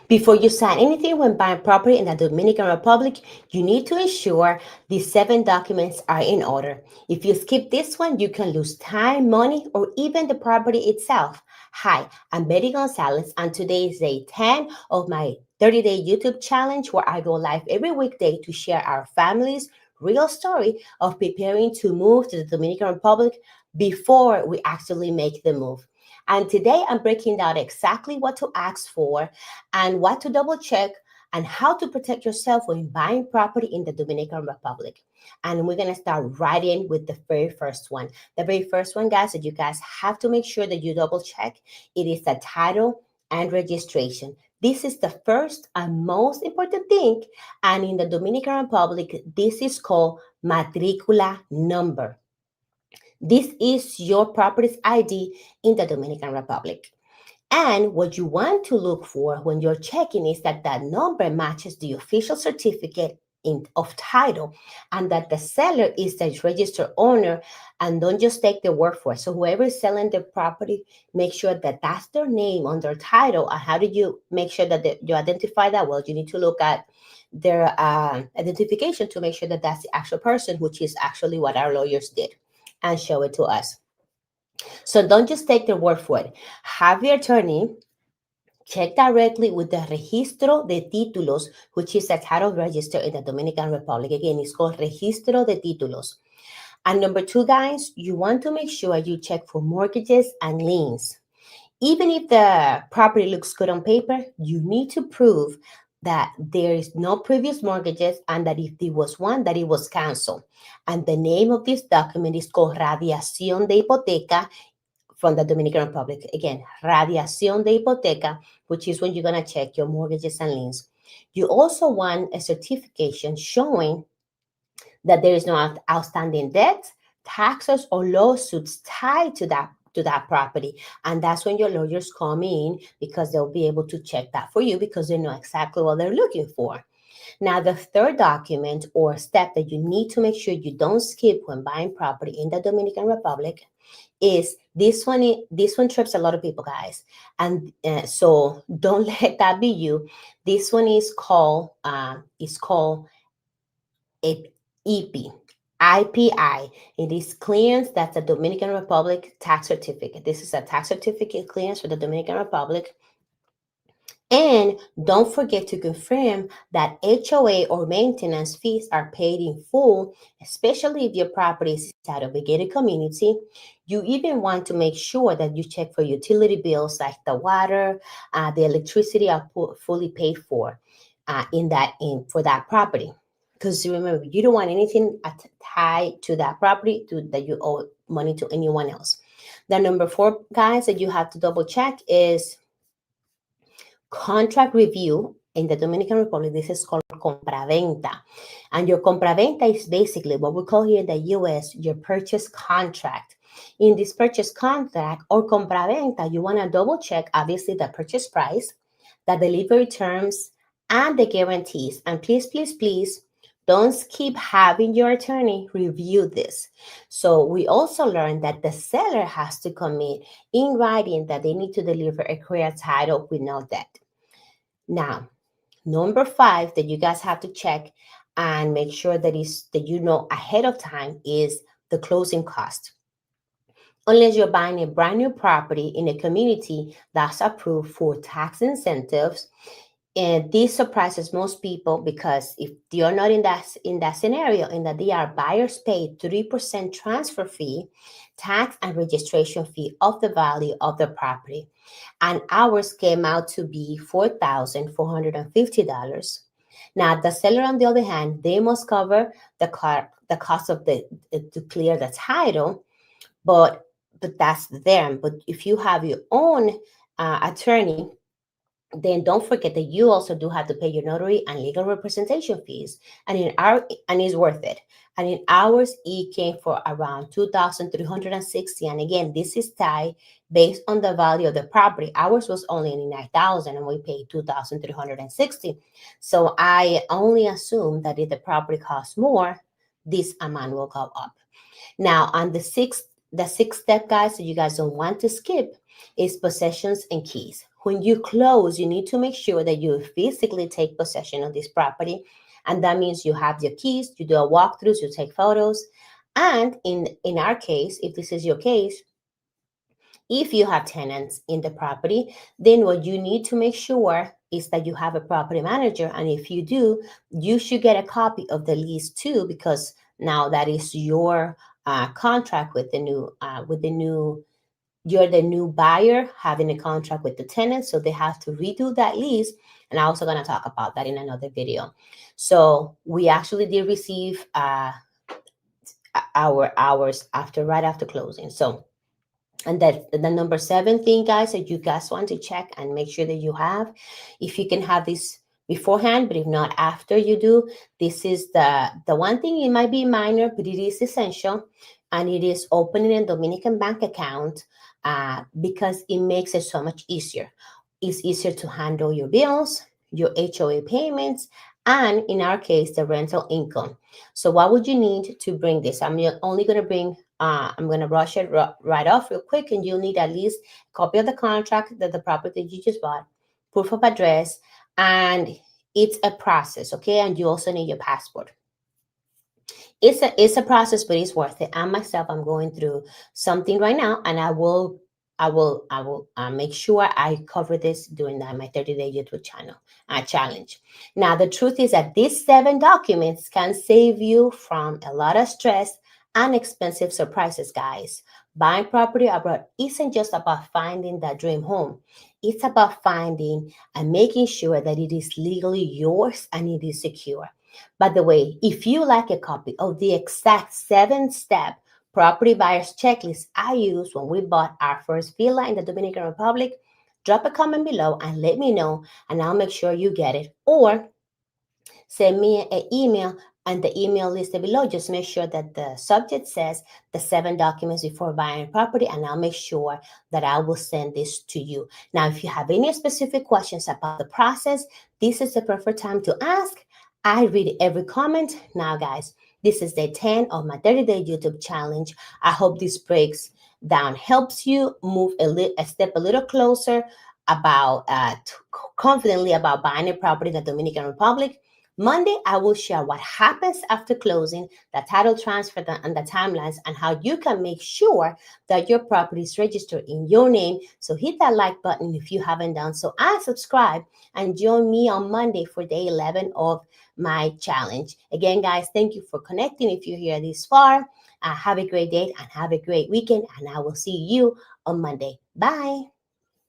Before you sign anything when buying property in the Dominican Republic, you need to ensure these 7 documents are in order. If you skip this one, you can lose time, money, or even the property itself. Hi, I'm Betty Gonzalez, and today is day 10 of my 30-day YouTube challenge where I go live every weekday to share our family's real story of preparing to move to the Dominican Republic before we actually make the move. And today I'm breaking down exactly what to ask for and what to double check and how to protect yourself when buying property in the Dominican Republic. And we're going to start right in with the very first one. The very first one, guys, that you guys have to make sure that you double check. It is the title and registration. This is the first and most important thing. And in the Dominican Republic, this is called matricula number. This is your property's ID in the Dominican Republic. And what you want to look for when you're checking is that that number matches the official certificate of title and that the seller is the registered owner, and don't just take the word for it. So whoever is selling the property, make sure that that's their name on their title. And how do you make sure that you identify that? Well, you need to look at their identification to make sure that that's the actual person, which is actually what our lawyers did, and show it to us. So don't just take their word for it. Have your attorney check directly with the Registro de Títulos, which is a title register in the Dominican Republic. Again, it's called Registro de Títulos. And number 2, guys, you want to make sure you check for mortgages and liens. Even if the property looks good on paper, you need to prove that there is no previous mortgages and that if there was one, that it was canceled. And the name of this document is called Radiación de Hipoteca from the Dominican Republic. Again, Radiación de Hipoteca, which is when you're going to check your mortgages and liens. You also want a certification showing that there is no outstanding debt, taxes, or lawsuits tied to that property. And that's when your lawyers come in, because they'll be able to check that for you because they know exactly what they're looking for. Now, the third document or step that you need to make sure you don't skip when buying property in the Dominican Republic is this one. This one trips a lot of people, guys, and so don't let that be you. This one is called a EP. IPI. It is clearance. That's the Dominican Republic tax certificate. This is a tax certificate clearance for the Dominican Republic. And don't forget to confirm that HOA or maintenance fees are paid in full, especially if your property is out of a gated community. You even want to make sure that you check for utility bills like the water, the electricity are fully paid for for that property. Because remember, you don't want anything tied to that property that you owe money to anyone else. The number 4, guys, that you have to double check is contract review. In the Dominican Republic, this is called Compraventa. And your Compraventa is basically what we call here in the US your purchase contract. In this purchase contract or Compraventa, you want to double check, obviously, the purchase price, the delivery terms, and the guarantees. And please, please, please, don't skip having your attorney review this. So we also learned that the seller has to commit in writing that they need to deliver a clear title with no debt. Now, number 5 that you guys have to check and make sure that you know ahead of time is the closing cost. Unless you're buying a brand new property in a community that's approved for tax incentives, and this surprises most people because if you're not in that scenario, in that they are buyers paid 3% transfer fee, tax and registration fee of the value of the property. And ours came out to be $4,450. Now, the seller, on the other hand, they must cover the cost of to clear the title, but that's them. But if you have your own attorney, then don't forget that you also do have to pay your notary and legal representation fees. And it's worth it. And in ours, it came for around $2,360. And again, this is tied based on the value of the property. Ours was only $9,000 and we paid $2,360. So I only assume that if the property costs more, this amount will go up. Now, on the sixth step, guys, that you guys don't want to skip is possessions and keys. when you close, you need to make sure that you physically take possession of this property. And that means you have your keys, you do a walkthrough, you take photos. And in our case, if this is your case, if you have tenants in the property, then what you need to make sure is that you have a property manager. And if you do, you should get a copy of the lease too, because now that is your contract with the new you're the new buyer having a contract with the tenant, so they have to redo that lease. And I'm also going to talk about that in another video. So we actually did receive our hours after right after closing. So, and that the number seven thing, guys, that you guys want to check and make sure that you have, if you can have this beforehand, but if not after you do, this is the one thing. It might be minor, but it is essential, and it is opening a Dominican bank account, because it makes it so much easier. It's easier to handle your bills, your HOA payments, and in our case, the rental income. So what would you need to bring this? I'm only going to bring I'm going to rush it right off real quick, and you'll need at least a copy of the contract that the property you just bought, proof of address, and it's a process, okay? And you also need your passport. It's a process, but it's worth it. I myself, I'm going through something right now, and I will make sure I cover this during my 30-day YouTube channel challenge. Now, the truth is that these 7 documents can save you from a lot of stress and expensive surprises, guys. Buying property abroad isn't just about finding that dream home. It's about finding and making sure that it is legally yours and it is secure. By the way, if you like a copy of the exact 7-step property buyer's checklist I used when we bought our first villa in the Dominican Republic, drop a comment below and let me know, and I'll make sure you get it. Or send me an email, and the email listed below, just make sure that the subject says the 7 documents before buying property, and I'll make sure that I will send this to you. Now, if you have any specific questions about the process, this is the perfect time to ask. I read every comment. Now, guys, this is day 10 of my 30-day YouTube challenge. I hope this breaks down helps you move a step a little closer about confidently about buying a property in the Dominican Republic. Monday, I will share what happens after closing, the title transfer, and the timelines, and how you can make sure that your property is registered in your name. So hit that like button if you haven't done so, and subscribe, and join me on Monday for day 11 of my challenge. Again, guys, thank you for connecting if you're here this far. Have a great day and have a great weekend, and I will see you on Monday. Bye.